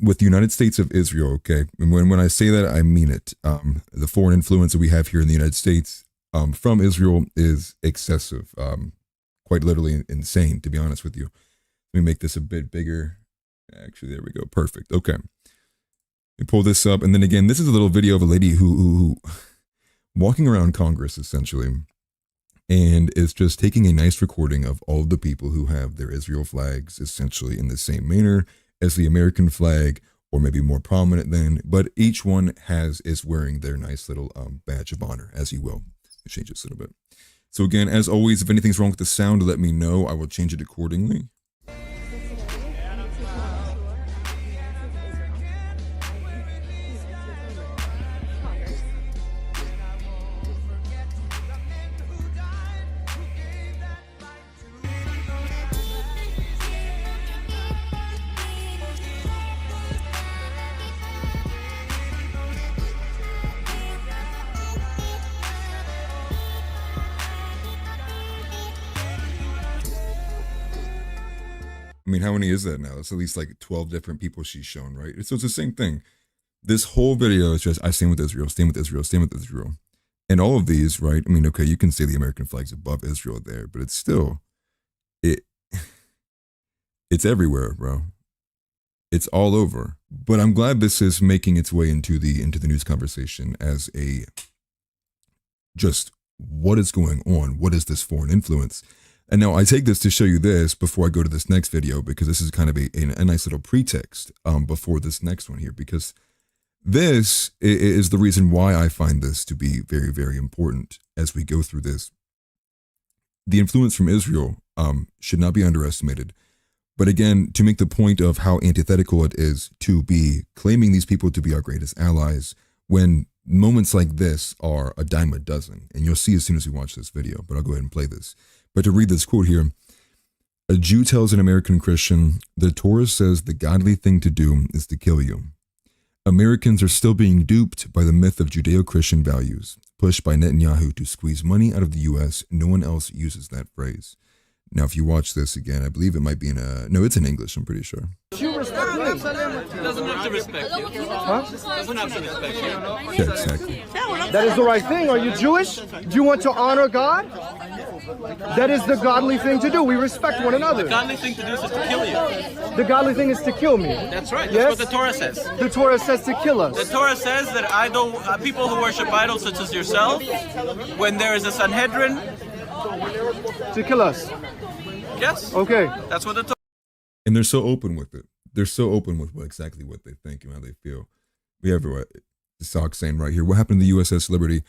with the United States of Israel, okay, and when I say that, I mean it. The foreign influence that we have here in the United States from Israel is excessive, quite literally insane, to be honest with you. Let me make this a bit bigger. Actually, there we go. Perfect. Okay. Let me pull this up. And then again, this is a little video of a lady who walking around Congress, essentially, and is just taking a nice recording of all of the people who have their Israel flags, essentially in the same manner as the American flag, or maybe more prominent than, but each one is wearing their nice little badge of honor, as you will. Let me change this a little bit. So again, as always, if anything's wrong with the sound, let me know. I will change it accordingly. I mean, how many is that now? It's at least like 12 different people she's shown, right? So it's the same thing. This whole video is just, I stand with Israel, stand with Israel, stand with Israel. And all of these, right? I mean, okay, you can say the American flag's above Israel there, but it's still, it, it's everywhere, bro. It's all over. But I'm glad this is making its way into the news conversation as a, just what is going on? What is this foreign influence? And now I take this to show you this before I go to this next video, because this is kind of a nice little pretext before this next one here, because this is the reason why I find this to be very, very important as we go through this. The influence from Israel should not be underestimated. But again, to make the point of how antithetical it is to be claiming these people to be our greatest allies, when moments like this are a dime a dozen, and you'll see as soon as we watch this video, but I'll go ahead and play this. But to read this quote here, a Jew tells an American Christian, the Torah says the godly thing to do is to kill you. Americans are still being duped by the myth of Judeo-Christian values, pushed by Netanyahu to squeeze money out of the U.S. No one else uses that phrase. Now, if you watch this again, I believe it might be no, it's in English, I'm pretty sure. You respect me. He doesn't have to respect you. Huh? Doesn't have to respect you. Yeah, exactly. That is the right thing. Are you Jewish? Do you want to honor God? That is the godly thing to do. We respect one another. The godly thing to do is to kill you. The godly thing is to kill me. That's right. That's Yes? what the Torah says. The Torah says to kill The us. Torah says that people who worship idols such as yourself, when there is a Sanhedrin, To kill us. yes, Okay. that's what the Torah. And they're so open with it. They're so open with exactly what they think and how they feel. We have the sock saying right here, what happened to the USS Liberty?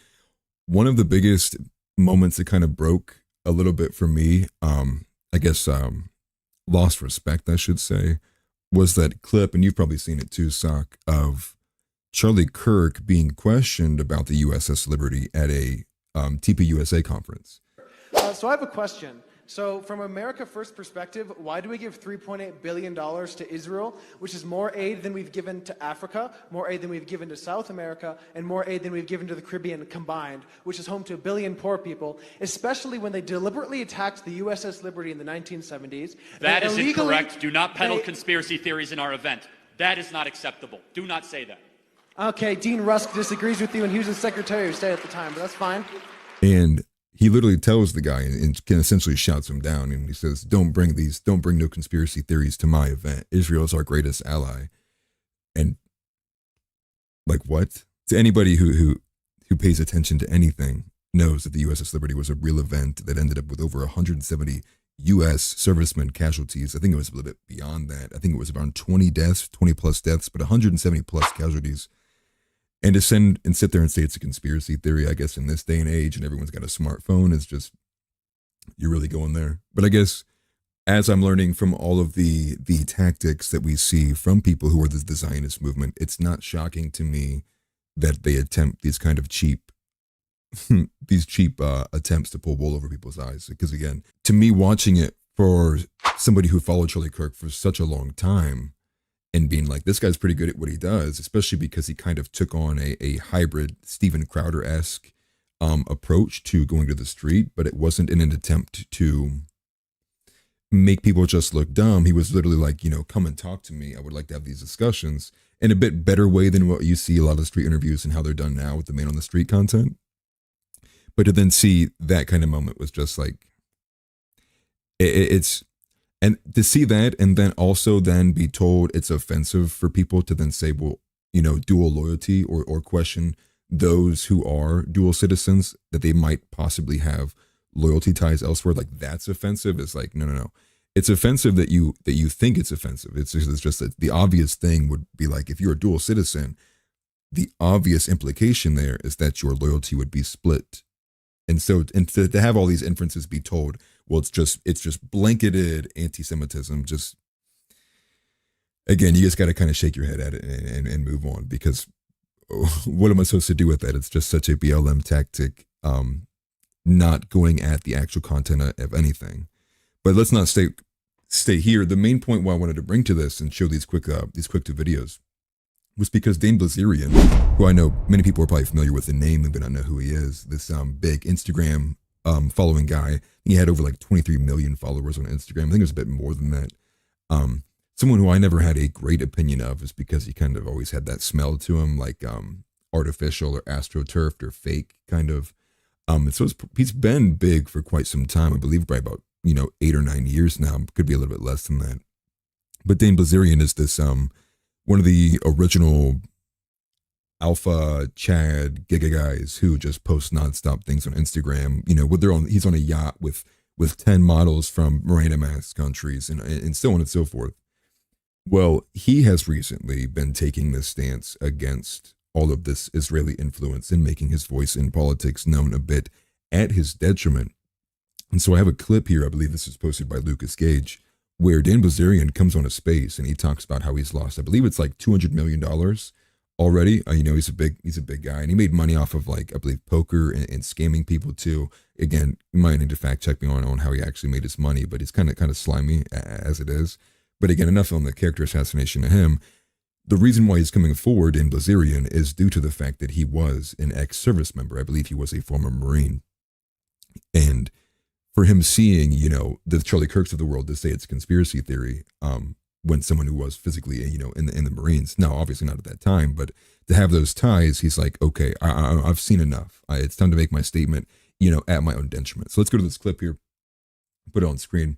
One of the biggest moments that kind of broke a little bit for me, I guess lost respect, I should say, was that clip, and you've probably seen it too, Sock, of Charlie Kirk being questioned about the USS Liberty at a TPUSA conference. So I have a question. So from America First perspective, why do we give $3.8 billion to Israel, which is more aid than we've given to Africa, more aid than we've given to South America, and more aid than we've given to the Caribbean combined, which is home to 1 billion poor people, especially when they deliberately attacked the USS Liberty in the 1970s. That is illegally- incorrect. Do not peddle they- conspiracy theories in our event. That is not acceptable. Do not say that. Okay, Dean Rusk disagrees with you, and he was the Secretary of State at the time, but that's fine. And he literally tells the guy and can essentially shouts him down, and he says, don't bring no conspiracy theories to my event. Israel is our greatest ally. And like, what? To anybody who pays attention to anything knows that the USS Liberty was a real event that ended up with over 170 U.S. servicemen casualties. I think it was a little bit beyond that. I think it was around 20 plus deaths, but 170 plus casualties. And to sit there and say it's a conspiracy theory, I guess in this day and age, and everyone's got a smartphone, is just, you're really going there. But I guess as I'm learning from all of the tactics that we see from people who are the Zionist movement, it's not shocking to me that they attempt these kind of cheap attempts to pull wool over people's eyes. Because again, to me, watching it for somebody who followed Charlie Kirk for such a long time, and being like, this guy's pretty good at what he does, especially because he kind of took on a hybrid Steven Crowder-esque approach to going to the street, but it wasn't in an attempt to make people just look dumb. He was literally like, come and talk to me. I would like to have these discussions in a bit better way than what you see a lot of street interviews and how they're done now with the man on the street content. But to then see that kind of moment was just like, it's, and to see that and then also then be told it's offensive for people to then say, well, dual loyalty or question those who are dual citizens, that they might possibly have loyalty ties elsewhere. Like that's offensive. It's like, no. It's offensive that you think it's offensive. It's just that the obvious thing would be like, if you're a dual citizen, the obvious implication there is that your loyalty would be split. And so, to have all these inferences be told, well, it's just blanketed anti-Semitism. Just, again, you just got to kind of shake your head at it and move on, because what am I supposed to do with that? It's just such a BLM tactic, not going at the actual content of anything. But let's not stay here. The main point why I wanted to bring to this and show these quick two videos was because Dan Bilzerian, who I know many people are probably familiar with the name and may not know who he is, this big Instagram following guy. He had over like 23 million followers on Instagram. I think it was a bit more than that. Someone who I never had a great opinion of is because he kind of always had that smell to him, like artificial or astroturfed or fake kind of. And so he's been big for quite some time. I believe by about 8 or 9 years now. Could be a little bit less than that. But Dan Bilzerian is this one of the original alpha Chad Giga guys who just post nonstop things on Instagram. With their own. He's on a yacht with 10 models from random ass countries and so on and so forth. Well, he has recently been taking this stance against all of this Israeli influence and making his voice in politics known a bit at his detriment. And so I have a clip here, I believe this is posted by Lucas Gage, where Dan Bilzerian comes on a space and he talks about how he's lost, I believe it's like $200 million already. He's a big guy, and he made money off of, like, I believe poker and scamming people too. Again, you might need to fact check me on how he actually made his money, but he's kind of slimy as it is. But again, enough on the character assassination of him. The reason why he's coming forward in Bilzerian is due to the fact that he was an ex-service member. I believe he was a former Marine. And for him seeing, the Charlie Kirks of the world to say it's conspiracy theory, when someone who was physically, in the Marines, now obviously not at that time, but to have those ties, he's like, okay, I've seen enough. It's time to make my statement, at my own detriment. So let's go to this clip here, put it on screen.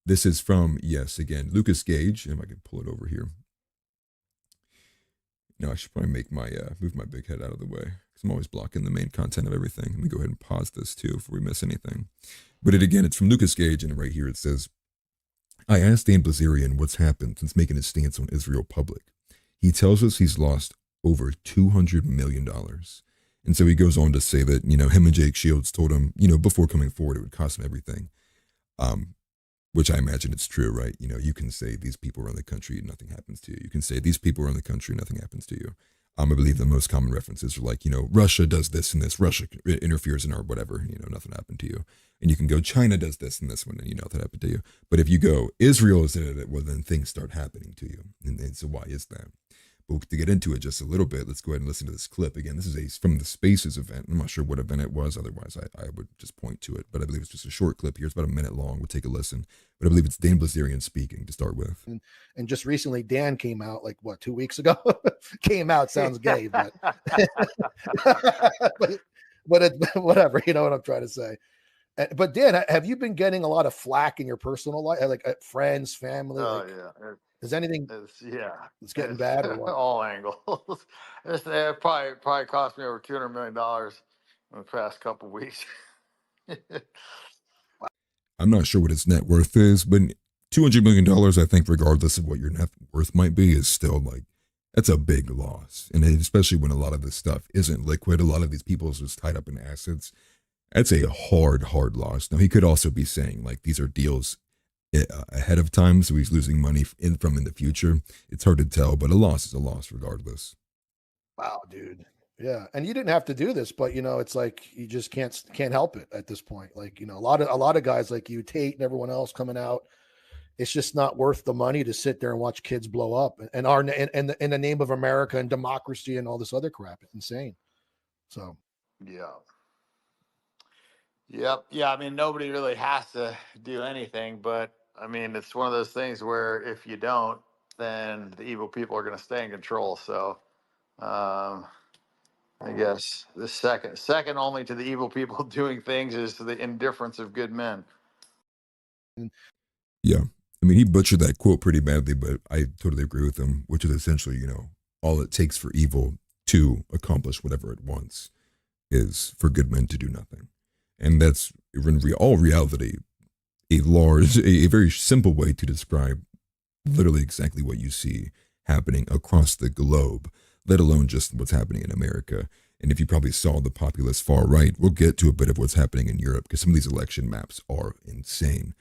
This is from, yes, again, Lucas Gage, and if I can pull it over here. No, I should probably make move my big head out of the way, because I'm always blocking the main content of everything. Let me go ahead and pause this too before we miss anything. But it's from Lucas Gage, and right here it says, I asked Dan Bilzerian what's happened since making his stance on Israel public. He tells us he's lost over $200 million. And so he goes on to say that, him and Jake Shields told him, before coming forward, it would cost him everything. Which I imagine it's true, right? You can say these people run the country, nothing happens to you. You can say these people run the country, nothing happens to you. I believe the most common references are like, Russia does this and this, Russia interferes in our whatever, nothing happened to you. And you can go, China does this and this one, and nothing happened to you. But if you go, Israel is in it, well, then things start happening to you. And so why is that? But to get into it just a little bit, let's go ahead and listen to this clip. Again, this is from the Spaces event. I'm not sure what event it was. Otherwise, I would just point to it. But I believe it's just a short clip here. It's about a minute long. We'll take a listen. But I believe it's Dan Bilzerian speaking to start with. And just recently, Dan came out, 2 weeks ago? Came out sounds gay, but whatever. You know what I'm trying to say. But Dan, have you been getting a lot of flack in your personal life, like friends, family? Oh yeah. Is anything? It's getting bad or what? All angles. It probably cost me over $200 million in the past couple of weeks. I'm not sure what his net worth is, but $200 million, I think, regardless of what your net worth might be, is still that's a big loss. And especially when a lot of this stuff isn't liquid, a lot of these people are just tied up in assets. That's a hard loss. Now, he could also be saying these are deals ahead of time, so he's losing money in the future. It's hard to tell, but a loss is a loss regardless. Wow, dude. Yeah, and you didn't have to do this, but it's like you just can't help it at this point. A lot of guys like you, Tate, and everyone else coming out, it's just not worth the money to sit there and watch kids blow up and in the name of America and democracy and all this other crap. It's insane. So yeah. Yep. Yeah. I mean, nobody really has to do anything, but I mean, it's one of those things where if you don't, then the evil people are going to stay in control. So, I guess the second only to the evil people doing things is to the indifference of good men. Yeah. I mean, he butchered that quote pretty badly, but I totally agree with him, which is essentially, all it takes for evil to accomplish whatever it wants is for good men to do nothing. And that's, in all reality, a very simple way to describe literally exactly what you see happening across the globe, let alone just what's happening in America. And if you probably saw the populist far right, we'll get to a bit of what's happening in Europe because some of these election maps are insane.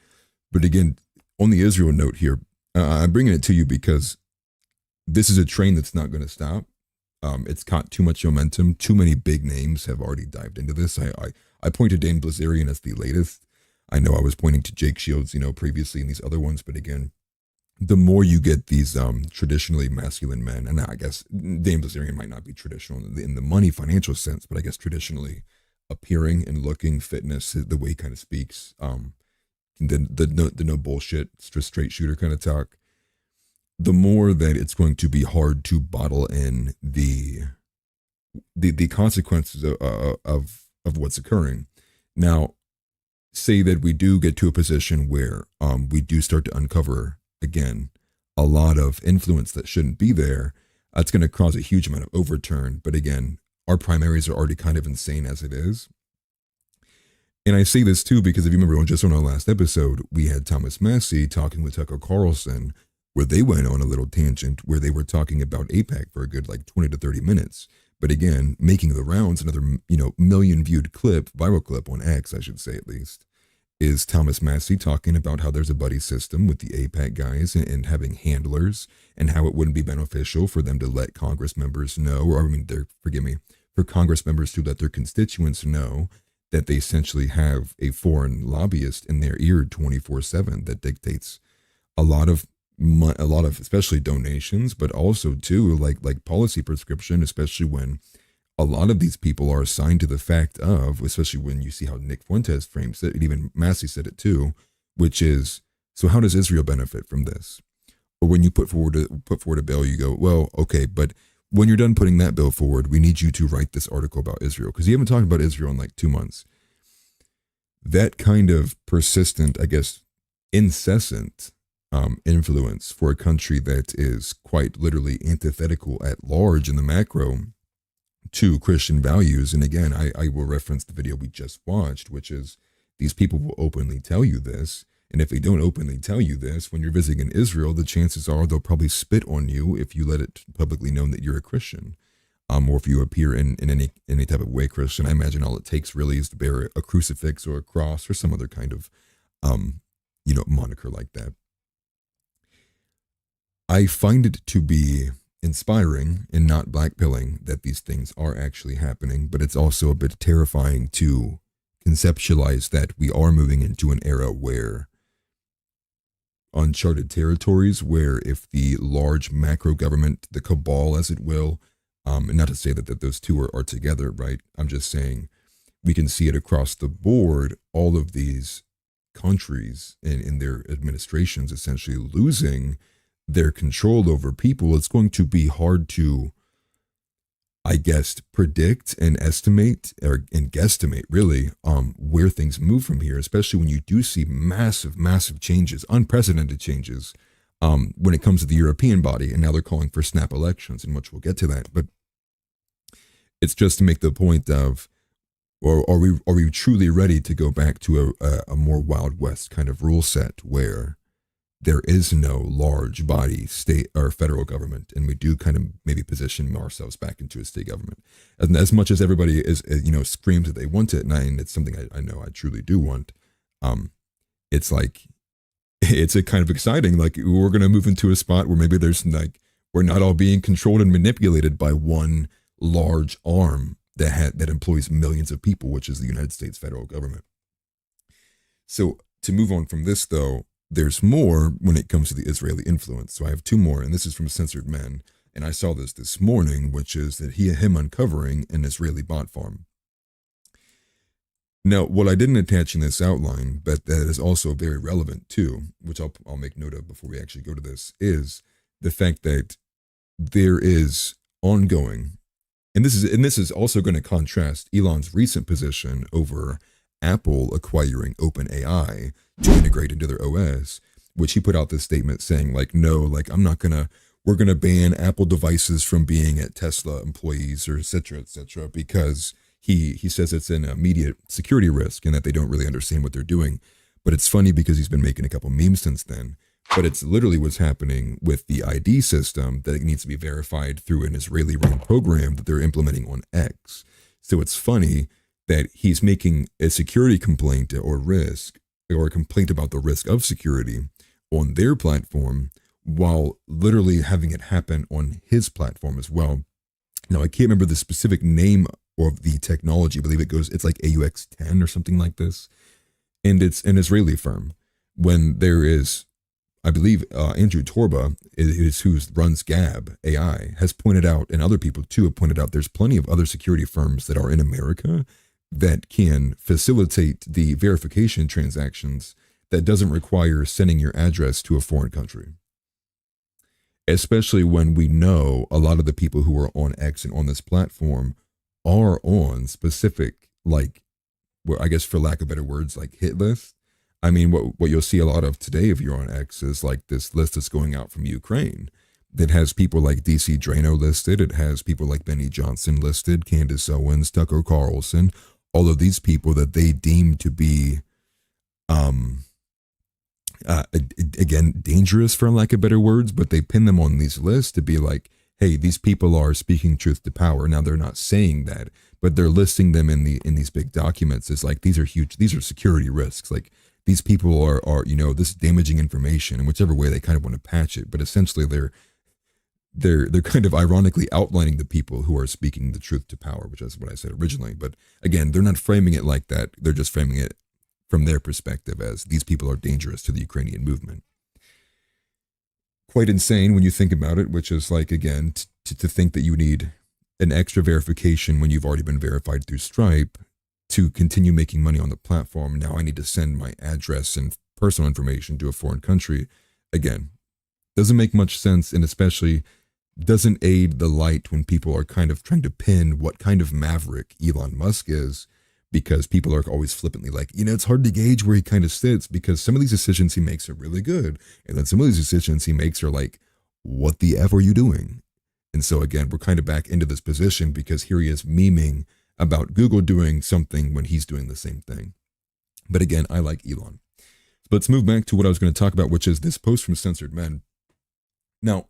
But again, on the Israel note here, I'm bringing it to you because this is a train that's not going to stop. It's caught too much momentum. Too many big names have already dived into this. I point to Dan Bilzerian as the latest. I know I was pointing to Jake Shields, previously in these other ones, but again, the more you get these traditionally masculine men, and I guess Dan Bilzerian might not be traditional in the money financial sense, but I guess traditionally appearing and looking, fitness, the way he kind of speaks, the no bullshit, straight shooter kind of talk, the more that it's going to be hard to bottle in the consequences of what's occurring. Now, say that we do get to a position where we do start to uncover, again, a lot of influence that shouldn't be there. It's going to cause a huge amount of overturn. But again, our primaries are already kind of insane as it is. And I say this too because if you remember just on our last episode, we had Thomas Massey talking with Tucker Carlson, where they went on a little tangent where they were talking about AIPAC for a good 20 to 30 minutes. But again, making the rounds, another million viewed clip, viral clip on X, I should say at least, is Thomas Massey talking about how there's a buddy system with the AIPAC guys and having handlers, and how it wouldn't be beneficial for them to let Congress members know, for Congress members to let their constituents know that they essentially have a foreign lobbyist in their ear 24/7 that dictates a lot of especially donations, but also too like policy prescription, especially when a lot of these people are assigned to the fact of, especially when you see how Nick Fuentes frames it, and even Massey said it too, which is, so how does Israel benefit from this? Or when you put forward a bill, you go, well, okay, but when you're done putting that bill forward, we need you to write this article about Israel, because you haven't talked about Israel in 2 months. That kind of persistent, I guess, incessant influence for a country that is quite literally antithetical at large in the macro to Christian values. And again, I will reference the video we just watched, which is these people will openly tell you this. And if they don't openly tell you this, when you're visiting in Israel, the chances are they'll probably spit on you if you let it publicly known that you're a Christian. Or if you appear in any type of way Christian. I imagine all it takes really is to bear a crucifix or a cross or some other kind of moniker like that. I find it to be inspiring and not blackpilling that these things are actually happening, but it's also a bit terrifying to conceptualize that we are moving into an era where uncharted territories, where if the large macro government, the cabal as it will, and not to say that those two are together, right? I'm just saying we can see it across the board, all of these countries in their administrations essentially losing their control over people. It's going to be hard to, I guess, predict and estimate and guesstimate really where things move from here, especially when you do see massive changes, unprecedented changes when it comes to the European body. And now they're calling for snap elections, in which we'll get to that. But it's just to make the point of, or are we truly ready to go back to a more Wild West kind of rule set where there is no large body state or federal government, and we do kind of maybe position ourselves back into a state government. And as much as everybody is, screams that they want it, and it's something I know I truly do want, it's a kind of exciting, we're going to move into a spot where maybe there's we're not all being controlled and manipulated by one large arm that employs millions of people, which is the United States federal government. So to move on from this though, there's more when it comes to the Israeli influence. So I have two more, and this is from Censored Men. And I saw this morning, which is that him uncovering an Israeli bot farm. Now, what I didn't attach in this outline, but that is also very relevant too, which I'll make note of before we actually go to this, is the fact that there is ongoing, and this is also going to contrast Elon's recent position over Apple acquiring OpenAI to integrate into their OS, which he put out this statement saying like, no, like we're gonna ban Apple devices from being at Tesla employees or et cetera, because he says it's an immediate security risk and that they don't really understand what they're doing. But it's funny because he's been making a couple memes since then. But it's literally what's happening with the ID system, that it needs to be verified through an Israeli-run program that they're implementing on X. So it's funny that he's making a security complaint or a complaint about the risk of security on their platform while literally having it happen on his platform as well. Now, I can't remember the specific name of the technology. I believe it's like AUX 10 or something like this. And it's an Israeli firm. When there is, I believe Andrew Torba is who runs Gab AI, has pointed out, and other people too have pointed out, there's plenty of other security firms that are in America that can facilitate the verification transactions that doesn't require sending your address to a foreign country. Especially when we know a lot of the people who are on X and on this platform are on specific, like, well, I guess for lack of better words, like hit lists. I mean, what you'll see a lot of today if you're on X is like this list that's going out from Ukraine that has people like DC Drano listed. It has people like Benny Johnson listed, Candace Owens, Tucker Carlson, all of these people that they deem to be, again, dangerous for lack of better words, but they pin them on these lists to be like, hey, these people are speaking truth to power. Now they're not saying that, but they're listing them in these big documents as like, these are huge, these are security risks. Like these people are, this damaging information in whichever way they kind of want to patch it. But essentially they're kind of ironically outlining the people who are speaking the truth to power, which is what I said originally. But again, they're not framing it like that. They're just framing it from their perspective as these people are dangerous to the Ukrainian movement. Quite insane when you think about it, which is like, again, to think that you need an extra verification when you've already been verified through Stripe to continue making money on the platform. Now I need to send my address and personal information to a foreign country. Again, doesn't make much sense, and especially doesn't aid the light when people are kind of trying to pin what kind of maverick Elon Musk is, because people are always flippantly like, it's hard to gauge where he kind of sits, because some of these decisions he makes are really good. And then some of these decisions he makes are like, what the F are you doing? And so again, we're kind of back into this position because here he is memeing about Google doing something when he's doing the same thing. But again, I like Elon. But let's move back to what I was going to talk about, which is this post from Censored Men. Now,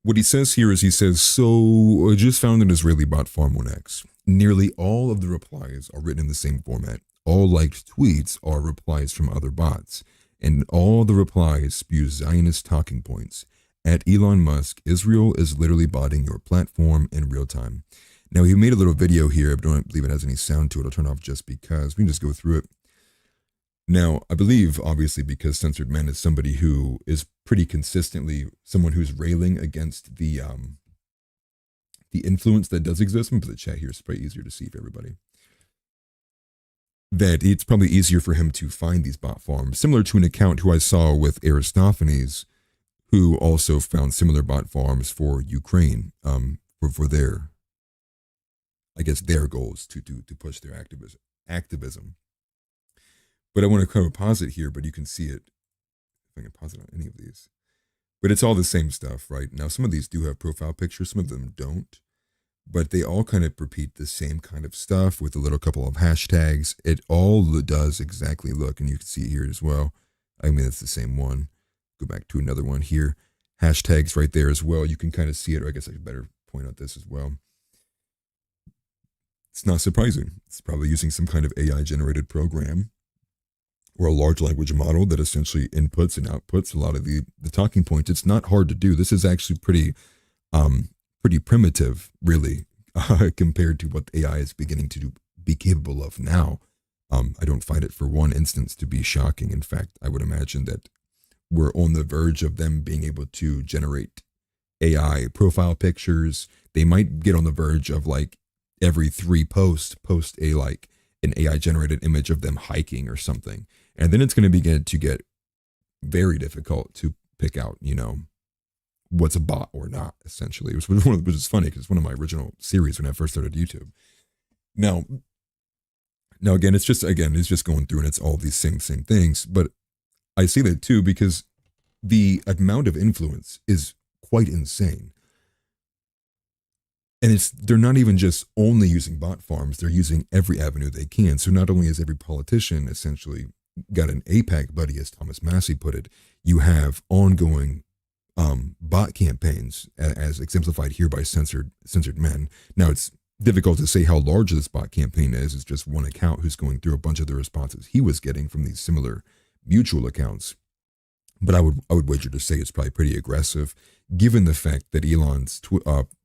what he says here is, he says, so I just found an Israeli bot farm on X. Nearly all of the replies are written in the same format. All liked tweets are replies from other bots. And all the replies spew Zionist talking points. At Elon Musk, Israel is literally botting your platform in real time. Now, he made a little video here. I don't believe it has any sound to it. I'll turn it off just because. We can just go through it. Now, I believe, obviously, because Censored Men is somebody who is pretty consistently someone who's railing against the influence that does exist. I'm going to put the chat here. It's probably easier to see for everybody. That it's probably easier for him to find these bot farms, similar to an account who I saw with Aristophanes, who also found similar bot farms for Ukraine, for their, I guess, their goals to push their activism. But I want to kind of pause it here, but you can see it. If I can pause it on any of these. But it's all the same stuff, right? Now, some of these do have profile pictures, some of them don't. But they all kind of repeat the same kind of stuff with a little couple of hashtags. It all does exactly look, and you can see here as well. I mean, it's the same one. Go back to another one here. Hashtags right there as well. You can kind of see it, or I guess I better point out this as well. It's not surprising. It's probably using some kind of AI-generated program or a large language model that essentially inputs and outputs a lot of the talking points. It's not hard to do. This is actually pretty primitive, really, compared to what AI is beginning to be capable of now. I don't find it for one instance to be shocking. In fact, I would imagine that we're on the verge of them being able to generate AI profile pictures. They might get on the verge of like every 3 post a an AI generated image of them hiking or something. And then it's going to begin to get very difficult to pick out, what's a bot or not, essentially, which is funny because it's one of my original series when I first started YouTube. Now again, it's just going through and it's all these same things. But I say that too because the amount of influence is quite insane. And they're not even just only using bot farms, they're using every avenue they can. So not only has every politician essentially got an APAC buddy, as Thomas Massey put it, you have ongoing bot campaigns, as exemplified here by Censored Men. Now, it's difficult to say how large this bot campaign is. It's just one account who's going through a bunch of the responses he was getting from these similar mutual accounts. But I would wager to say it's probably pretty aggressive, given the fact that Elon's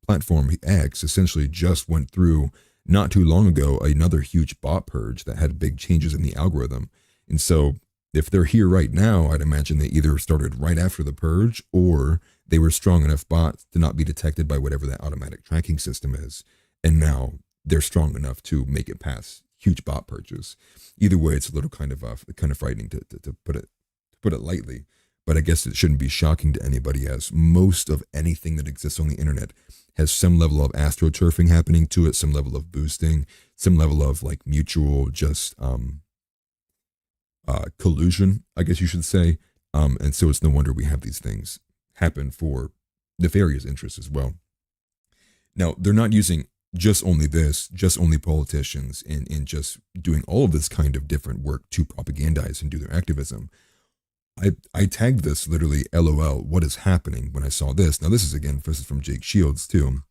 platform X essentially just went through not too long ago another huge bot purge that had big changes in the algorithm. And so if they're here right now, I'd imagine they either started right after the purge or they were strong enough bots to not be detected by whatever that automatic tracking system is. And now they're strong enough to make it past huge bot purges. Either way, it's a little kind of frightening to put it lightly. But I guess it shouldn't be shocking to anybody, as most of anything that exists on the internet has some level of astroturfing happening to it, some level of boosting, some level of like mutual just collusion, I guess you should say. And so it's no wonder we have these things happen for nefarious interests as well. Now, they're not using just only politicians and just doing all of this kind of different work to propagandize and do their activism. I tagged this literally LOL, what is happening, when I saw this. Now this is from Jake Shields too.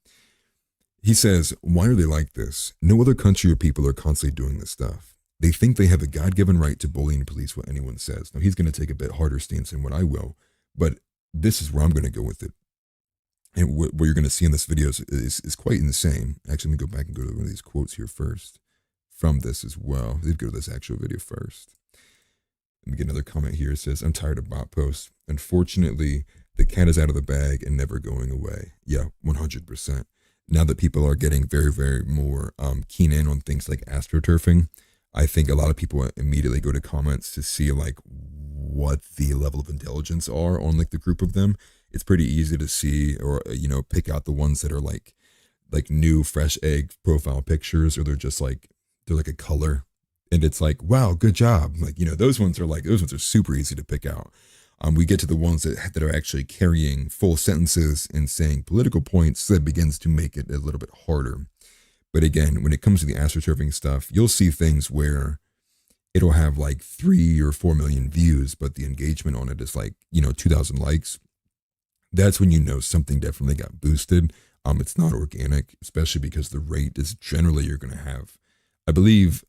He says, why are they like this? No other country or people are constantly doing this stuff. They think they have a God-given right to bully and police what anyone says. Now he's going to take a bit harder stance than what I will, but this is where I'm going to go with it. And what you're going to see in this video is quite insane. Actually, let me go back and go to one of these quotes here first from this as well. Let's go to this actual video first. Let me get another comment here. It says, I'm tired of bot posts. Unfortunately, the cat is out of the bag and never going away. Yeah, 100%. Now that people are getting very, very more keen in on things like astroturfing, I think a lot of people immediately go to comments to see like what the level of intelligence are on like the group of them. It's pretty easy to see or, pick out the ones that are like new fresh egg profile pictures, or they're like a color. And it's like, wow, good job. Like, those ones are super easy to pick out. We get to the ones that are actually carrying full sentences and saying political points, that begins to make it a little bit harder. But again, when it comes to the astroturfing stuff, you'll see things where it'll have like 3 or 4 million views, but the engagement on it is like, 2,000 likes. That's when something definitely got boosted. It's not organic, especially because the rate is generally you're going to have, I believe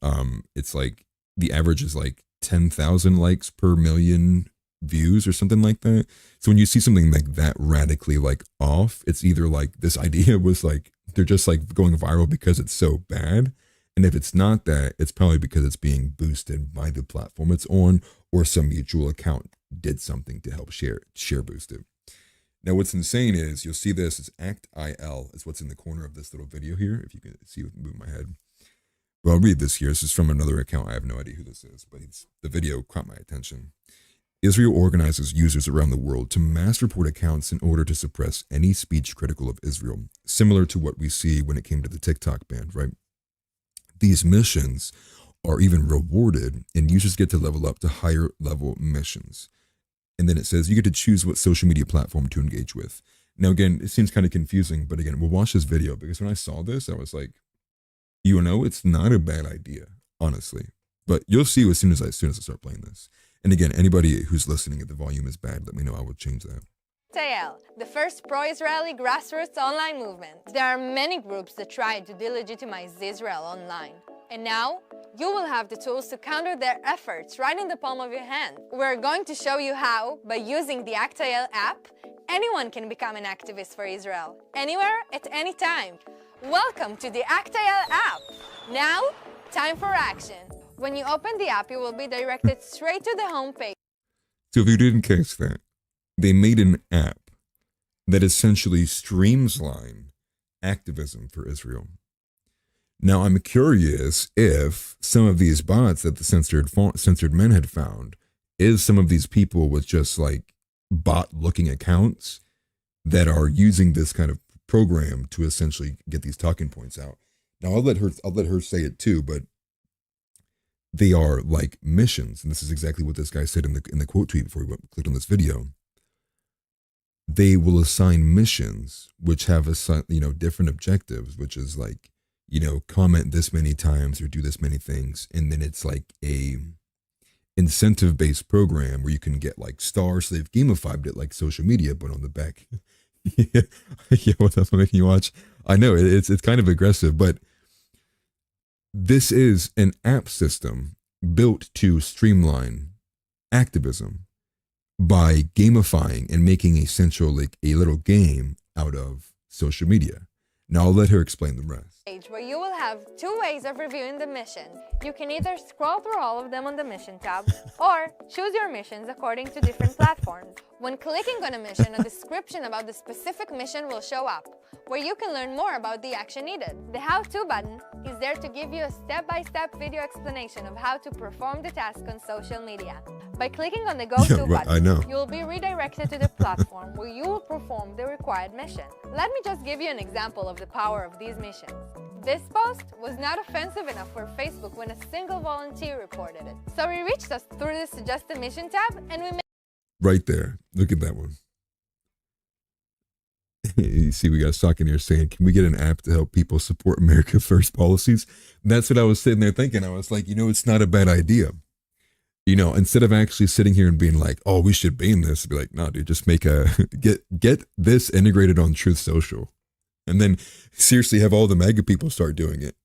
it's like the average is like 10,000 likes per million views or something like that. So when you see something like that radically like off, it's either like this idea was like, they're just like going viral because it's so bad. And if it's not that, it's probably because it's being boosted by the platform it's on, or some mutual account did something to help share boost it. Now, what's insane is you'll see this is ActIL is what's in the corner of this little video here. If you can see with moving my head. Well, I'll read this here. This is from another account. I have no idea who this is, but the video caught my attention. Israel organizes users around the world to mass report accounts in order to suppress any speech critical of Israel, similar to what we see when it came to the TikTok ban, right? These missions are even rewarded, and users get to level up to higher level missions. And then it says you get to choose what social media platform to engage with. Now, again, it seems kind of confusing, but again, we'll watch this video because when I saw this, I was like, it's not a bad idea, honestly. But you'll see as soon as I start playing this. And again, anybody who's listening, if the volume is bad, let me know. I will change that. ActIL, the first pro-Israeli grassroots online movement. There are many groups that try to delegitimize Israel online. And now, you will have the tools to counter their efforts right in the palm of your hand. We're going to show you how, by using the ActIL app, anyone can become an activist for Israel, anywhere, at any time. Welcome to the ActIL app. Now, time for action. When you open the app, you will be directed straight to the home page. So if you didn't catch that, they made an app that essentially streamlines activism for Israel. Now, I'm curious if some of these bots that the censored men had found is some of these people with just like bot looking accounts that are using this kind of program to essentially get these talking points out. Now, I'll let her say it too, but they are like missions, and this is exactly what this guy said in the quote tweet before we clicked on this video. They will assign missions which have different objectives, which is like, comment this many times or do this many things, and then it's like a incentive based program where you can get like stars. So they've gamified it like social media, but on the back. Yeah, what's up? I'm making you watch. I know it's kind of aggressive, but this is an app system built to streamline activism by gamifying and making like a little game out of social media. Now I'll let her explain the rest. Where you will have two ways of reviewing the mission. You can either scroll through all of them on the mission tab, or choose your missions according to different platforms. When clicking on a mission, a description about the specific mission will show up, where you can learn more about the action needed. The how-to button is there to give you a step-by-step video explanation of how to perform the task on social media. By clicking on the go-to button, you will be redirected to the platform where you will perform the required mission. Let me just give you an example of the power of these missions. This post was not offensive enough for Facebook when a single volunteer reported it. So he reached us through the Suggest a Mission tab, and we made... Right there. Look at that one. You see, we got stock in here saying, can we get an app to help people support America First policies? And that's what I was sitting there thinking. I was like, it's not a bad idea. Instead of actually sitting here and being like, oh, we should ban this, be like, no, dude, just make get this integrated on Truth Social. And then seriously have all the MAGA people start doing it.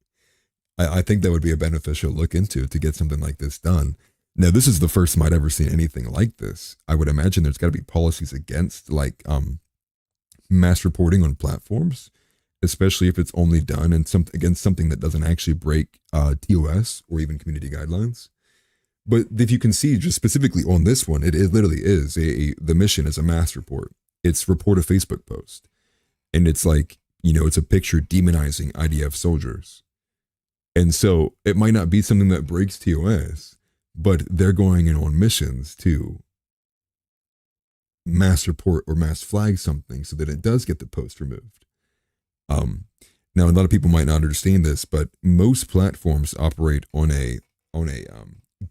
I think that would be a beneficial look into to get something like this done. Now, this is the first time I'd ever seen anything like this. I would imagine there's got to be policies against like mass reporting on platforms, especially if it's only done and against something that doesn't actually break TOS or even community guidelines. But if you can see just specifically on this one, it literally is the mission is a mass report. It's report a Facebook post. And it's like, it's a picture demonizing IDF soldiers. And so it might not be something that breaks TOS, but they're going in on missions to mass report or mass flag something so that it does get the post removed. Now, a lot of people might not understand this, but most platforms operate on a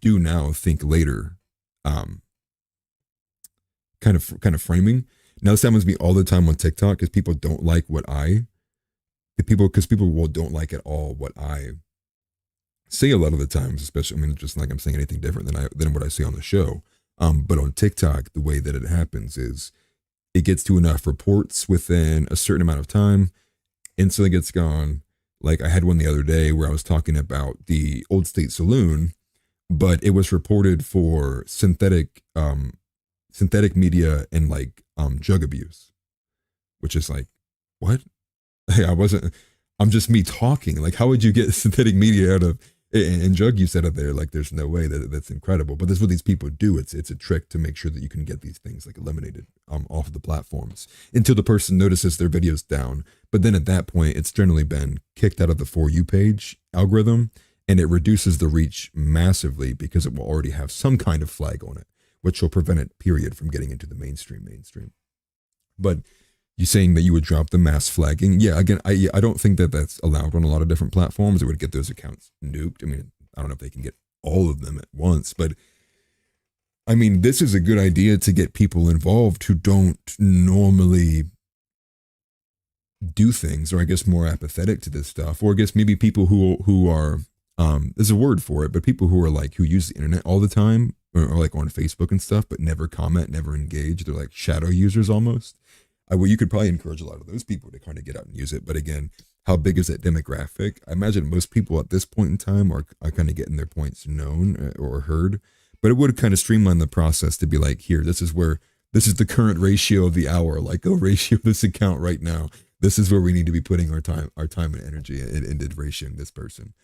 do now, think later kind of framing. Now, this happens to me all the time on TikTok because people don't like people don't like at all what I say a lot of the times, especially, just like I'm saying anything different than what I say on the show. But on TikTok, the way that it happens is it gets to enough reports within a certain amount of time, instantly gets gone. Like I had one the other day where I was talking about the Old State Saloon, but it was reported for synthetic media and like drug abuse, which is like, what? Hey, I'm just me talking. Like, how would you get synthetic media out of and drug use out of there? Like, there's no way that's incredible. But that's what these people do. It's a trick to make sure that you can get these things like eliminated off of the platforms until the person notices their video's down. But then at that point, it's generally been kicked out of the For You page algorithm, and it reduces the reach massively because it will already have some kind of flag on it, which will prevent it, period, from getting into the mainstream. But you saying that you would drop the mass flagging? Yeah, again, I don't think that that's allowed on a lot of different platforms. It would get those accounts nuked. I don't know if they can get all of them at once, but this is a good idea to get people involved who don't normally do things, or I guess more apathetic to this stuff, or I guess maybe people who are, there's a word for it, but people who are like, who use the internet all the time, or like on Facebook and stuff, but never comment, never engage. They're like shadow users almost. Well, you could probably encourage a lot of those people to kind of get out and use it. But again, how big is that demographic? I imagine most people at this point in time are kind of getting their points known or heard. But it would kind of streamline the process to be like, here, this is the current ratio of the hour. Like, go ratio this account right now. This is where we need to be putting our time and energy into ratioing this person.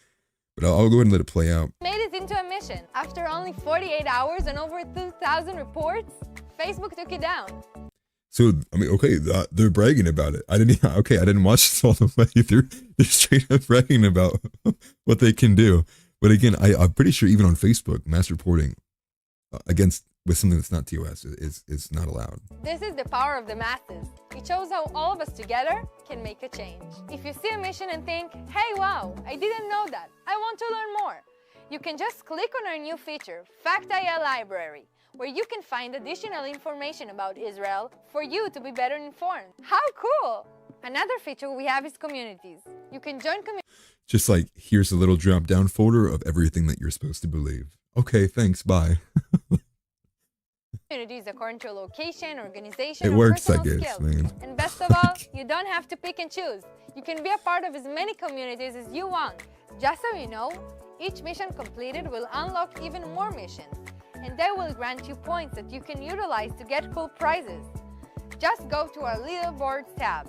But I'll go ahead and let it play out. Made it into a mission. After only 48 hours and over 2,000 reports, Facebook took it down. So I mean, okay, they're bragging about it. I didn't watch this all the way through. They're straight up bragging about what they can do. But again, I'm pretty sure even on Facebook, mass reporting against with something that's not TOS is not allowed. This is the power of the masses. It shows how all of us together can make a change. If you see a mission and think, hey, wow, I didn't know that, I want to learn more, you can just click on our new feature, Fact.il Library, where you can find additional information about Israel for you to be better informed. How cool! Another feature we have is communities. You can join communities. Just like, here's a little drop-down folder of everything that you're supposed to believe. Okay, thanks, bye. Communities according to location, organization, It or works, I personal guess, skills. man. And best of all, you don't have to pick and choose. You can be a part of as many communities as you want. Just so you know, each mission completed will unlock even more missions, and they will grant you points that you can utilize to get cool prizes. Just go to our leaderboards tab,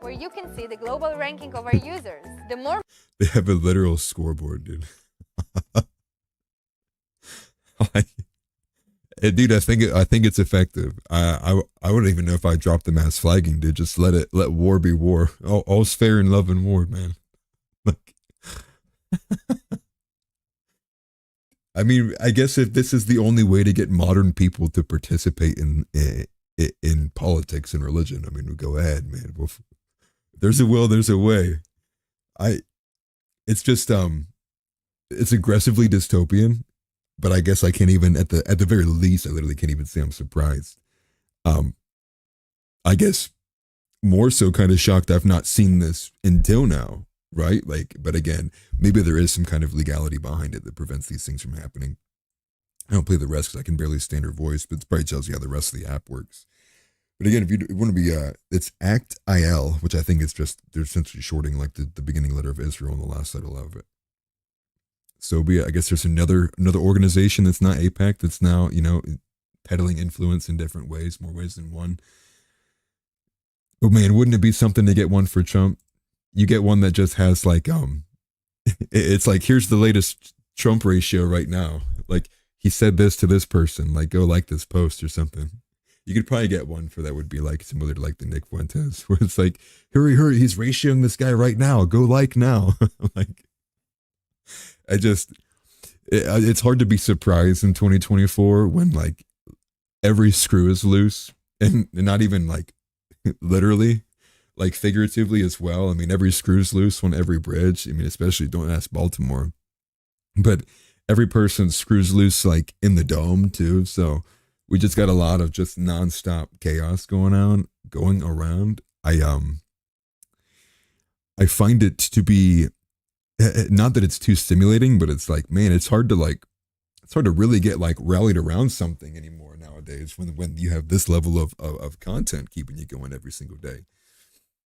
where you can see the global ranking of our users. The more They have a literal scoreboard, dude. Dude, I think it's effective. I wouldn't even know if I dropped the mass flagging, dude. Just let war be war. All's fair in love and war, man. Like, I mean, I guess if this is the only way to get modern people to participate in politics and religion, I mean, go ahead, man. Well, there's a will, there's a way. It's just it's aggressively dystopian. But I guess I can't even, at the very least, I literally can't even say I'm surprised. I guess more so kind of shocked I've not seen this until now, right? Like, but again, maybe there is some kind of legality behind it that prevents these things from happening. I don't play the rest because I can barely stand her voice, but it probably tells you how the rest of the app works. But again, if you want to be, it's ACT-IL, which I think is just, they're essentially shorting like the beginning letter of Israel and the last letter of it. So I guess there's another organization that's not AIPAC that's now, you know, peddling influence in different ways, more ways than one. But man, wouldn't it be something to get one for Trump? You get one that just has like, it's like, here's the latest Trump ratio right now. Like, he said this to this person, like, go like this post or something. You could probably get one for that would be like similar to like the Nick Fuentes, where it's like, hurry, he's ratioing this guy right now. Go like now. Like, it's hard to be surprised in 2024 when like every screw is loose and not even like literally, like figuratively as well. I mean, every screw's loose on every bridge. I mean, especially don't ask Baltimore, but every person screws loose like in the dome too. So we just got a lot of just nonstop chaos going around. I find it to be, not that it's too stimulating, but it's like, man, it's hard to really get like rallied around something anymore nowadays when you have this level of content keeping you going every single day.